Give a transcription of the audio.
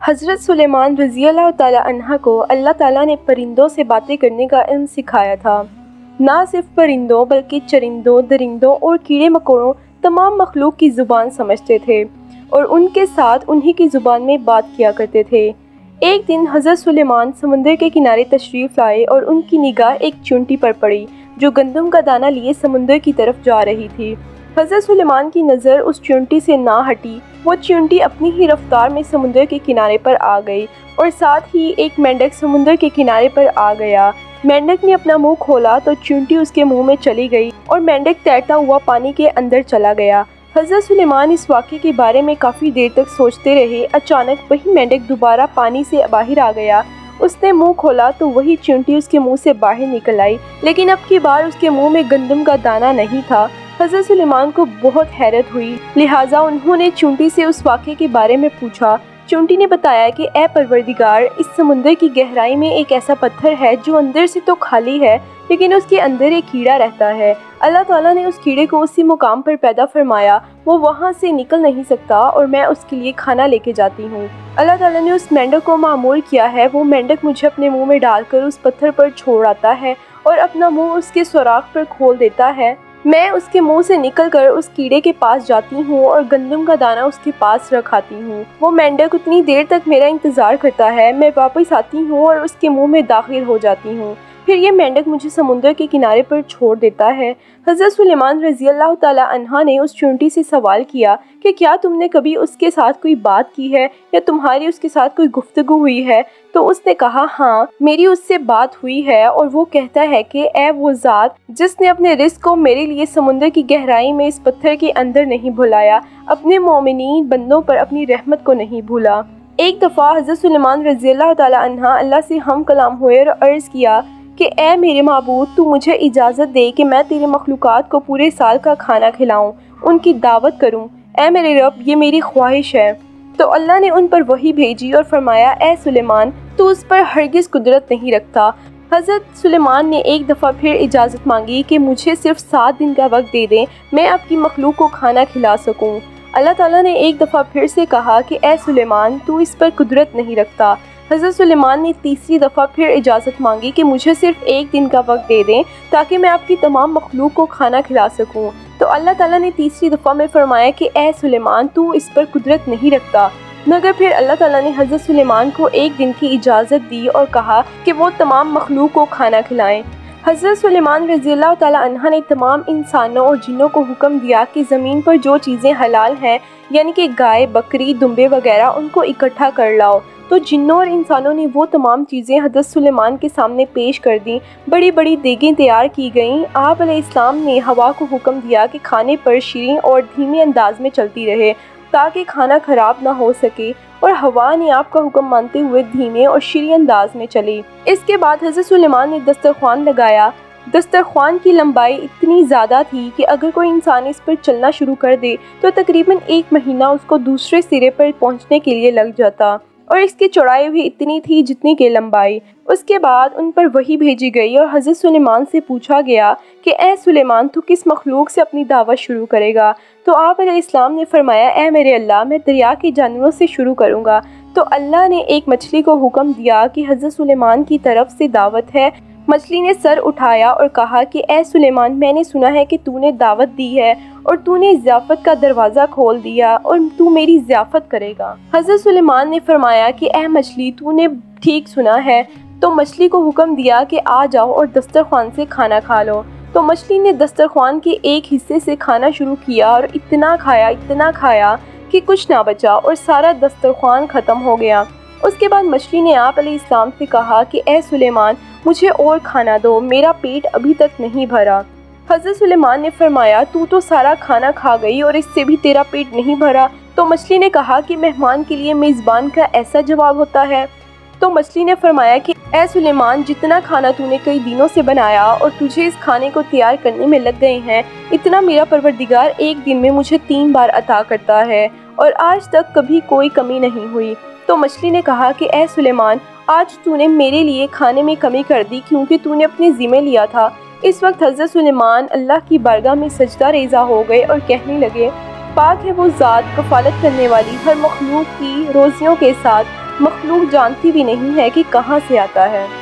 حضرت سلیمان رضی اللہ تعالیٰ عنہ کو اللہ تعالیٰ نے پرندوں سے باتیں کرنے کا علم سکھایا تھا۔ نہ صرف پرندوں بلکہ چرندوں، درندوں اور کیڑے مکوڑوں تمام مخلوق کی زبان سمجھتے تھے اور ان کے ساتھ انہی کی زبان میں بات کیا کرتے تھے۔ ایک دن حضرت سلیمان سمندر کے کنارے تشریف لائے اور ان کی نگاہ ایک چیونٹی پر پڑی جو گندم کا دانہ لیے سمندر کی طرف جا رہی تھی۔ حضرت سلیمان کی نظر اس چیونٹی سے نہ ہٹی۔ وہ چیونٹی اپنی ہی رفتار میں سمندر کے کنارے پر آ گئی اور ساتھ ہی ایک مینڈک سمندر کے کنارے پر آ گیا۔ مینڈک نے اپنا منہ کھولا تو چیونٹی اس کے منہ میں چلی گئی اور مینڈک تیرتا ہوا پانی کے اندر چلا گیا۔ حضرت سلیمان اس واقعے کے بارے میں کافی دیر تک سوچتے رہے۔ اچانک وہی مینڈک دوبارہ پانی سے باہر آ گیا۔ اس نے منہ کھولا تو وہی چیونٹی اس کے منہ سے باہر نکل آئی، لیکن اب کی بار اس کے منہ میں گندم کا دانہ نہیں تھا۔ حضرت سلیمان کو بہت حیرت ہوئی، لہٰذا انہوں نے چیونٹی سے اس واقعے کے بارے میں پوچھا۔ چیونٹی نے بتایا کہ اے پروردگار، اس سمندر کی گہرائی میں ایک ایسا پتھر ہے جو اندر سے تو خالی ہے لیکن اس کے اندر ایک کیڑا رہتا ہے۔ اللہ تعالیٰ نے اس کیڑے کو اسی مقام پر پیدا فرمایا، وہ وہاں سے نکل نہیں سکتا اور میں اس کے لیے کھانا لے کے جاتی ہوں۔ اللہ تعالیٰ نے اس مینڈک کو معمور کیا ہے، وہ مینڈک مجھے اپنے منہ میں ڈال کر اس پتھر پر چھوڑ آتا ہے اور اپنا منہ اس کے سوراخ پر کھول دیتا ہے۔ میں اس کے منہ سے نکل کر اس کیڑے کے پاس جاتی ہوں اور گندم کا دانہ اس کے پاس رکھاتی ہوں۔ وہ مینڈک اتنی دیر تک میرا انتظار کرتا ہے، میں واپس آتی ہوں اور اس کے منہ میں داخل ہو جاتی ہوں، پھر یہ مینڈک مجھے سمندر کے کنارے پر چھوڑ دیتا ہے۔ حضرت سلیمان رضی اللہ تعالیٰ عنہ نے اس چیونٹی سے سوال کیا کہ کیا تم نے کبھی اس کے ساتھ کوئی بات کی ہے یا تمہاری اس کے ساتھ کوئی گفتگو ہوئی ہے؟ تو اس نے کہا ہاں، میری اس سے بات ہوئی ہے اور وہ کہتا ہے کہ اے وہ ذات جس نے اپنے رزق کو میرے لیے سمندر کی گہرائی میں اس پتھر کے اندر نہیں بھلایا، اپنے مومنین بندوں پر اپنی رحمت کو نہیں بھولا۔ ایک دفعہ حضرت سلیمان رضی اللہ تعالیٰ عنہ اللہ سے ہم کلام ہوئے اور عرض کیا کہ اے میرے معبود، تو مجھے اجازت دے کہ میں تیرے مخلوقات کو پورے سال کا کھانا کھلاؤں، ان کی دعوت کروں۔ اے میرے رب، یہ میری خواہش ہے۔ تو اللہ نے ان پر وحی بھیجی اور فرمایا اے سلیمان، تو اس پر ہرگز قدرت نہیں رکھتا۔ حضرت سلیمان نے ایک دفعہ پھر اجازت مانگی کہ مجھے صرف 7 دن کا وقت دے دیں، میں آپ کی مخلوق کو کھانا کھلا سکوں۔ اللہ تعالیٰ نے ایک دفعہ پھر سے کہا کہ اے سلیمان، تو اس پر قدرت نہیں رکھتا۔ حضرت سلیمان نے تیسری دفعہ پھر اجازت مانگی کہ مجھے صرف 1 دن کا وقت دے دیں تاکہ میں آپ کی تمام مخلوق کو کھانا کھلا سکوں۔ تو اللہ تعالیٰ نے تیسری دفعہ میں فرمایا کہ اے سلیمان، تو اس پر قدرت نہیں رکھتا، مگر پھر اللہ تعالیٰ نے حضرت سلیمان کو 1 دن کی اجازت دی اور کہا کہ وہ تمام مخلوق کو کھانا کھلائیں۔ حضرت سلیمان رضی اللہ تعالیٰ عنہ نے تمام انسانوں اور جنوں کو حکم دیا کہ زمین پر جو چیزیں حلال ہیں، یعنی کہ گائے، بکری، دمبے وغیرہ، ان کو اکٹھا کر لاؤ۔ تو جنوں اور انسانوں نے وہ تمام چیزیں حضرت سلیمان کے سامنے پیش کر دیں۔ بڑی بڑی دیگیں تیار کی گئیں۔ آپ علیہ السلام نے ہوا کو حکم دیا کہ کھانے پر شیریں اور دھیمے انداز میں چلتی رہے تاکہ کھانا خراب نہ ہو سکے، اور ہوا نے آپ کا حکم مانتے ہوئے دھیمے اور شیریں انداز میں چلی۔ اس کے بعد حضرت سلیمان نے دسترخوان لگایا۔ دسترخوان کی لمبائی اتنی زیادہ تھی کہ اگر کوئی انسان اس پر چلنا شروع کر دے تو تقریباً 1 مہینہ اس کو دوسرے سرے پر پہنچنے کے لیے لگ جاتا، اور اس کی چوڑائی بھی اتنی تھی جتنی کہ لمبائی۔ اس کے بعد ان پر وحی بھیجی گئی اور حضرت سلیمان سے پوچھا گیا کہ اے سلیمان، تو کس مخلوق سے اپنی دعوت شروع کرے گا؟ تو آپ علیہ السلام نے فرمایا اے میرے اللہ، میں دریا کے جانوروں سے شروع کروں گا۔ تو اللہ نے ایک مچھلی کو حکم دیا کہ حضرت سلیمان کی طرف سے دعوت ہے۔ مچھلی نے سر اٹھایا اور کہا کہ اے سلیمان، میں نے سنا ہے کہ تو نے دعوت دی ہے اور تو نے ضیافت کا دروازہ کھول دیا اور تو میری ضیافت کرے گا۔ حضرت سلیمان نے فرمایا کہ اے مچھلی، تو نے ٹھیک سنا ہے۔ تو مچھلی کو حکم دیا کہ آ جاؤ اور دسترخوان سے کھانا کھا لو۔ تو مچھلی نے دسترخوان کے ایک حصے سے کھانا شروع کیا اور اتنا کھایا کہ کچھ نہ بچا اور سارا دسترخوان ختم ہو گیا۔ اس کے بعد مچھلی نے آپ علیہ السلام سے کہا کہ اے سلیمان، مجھے اور کھانا دو، میرا پیٹ ابھی تک نہیں بھرا۔ حضرت سلیمان نے فرمایا تو سارا کھانا کھا گئی اور اس سے بھی تیرا پیٹ نہیں بھرا؟ تو مچھلی نے کہا کہ مہمان کے لیے میزبان کا ایسا جواب ہوتا ہے؟ تو مچھلی نے فرمایا کہ اے سلیمان، جتنا کھانا تو نے کئی دنوں سے بنایا اور تجھے اس کھانے کو تیار کرنے میں لگ گئے ہیں، اتنا میرا پروردگار 1 دن میں مجھے 3 بار عطا کرتا ہے اور آج تک کبھی کوئی کمی نہیں ہوئی۔ تو مچھلی نے کہا کہ اے سلیمان، آج تو نے میرے لیے کھانے میں کمی کر دی کیونکہ تو نے اپنے ذمہ لیا تھا۔ اس وقت حضرت سلیمان اللہ کی بارگاہ میں سجدہ ریزہ ہو گئے اور کہنے لگے، پاک ہے وہ ذات کفالت کرنے والی ہر مخلوق کی روزیوں کے ساتھ مخلوق جانتی بھی نہیں ہے کہ کہاں سے آتا ہے۔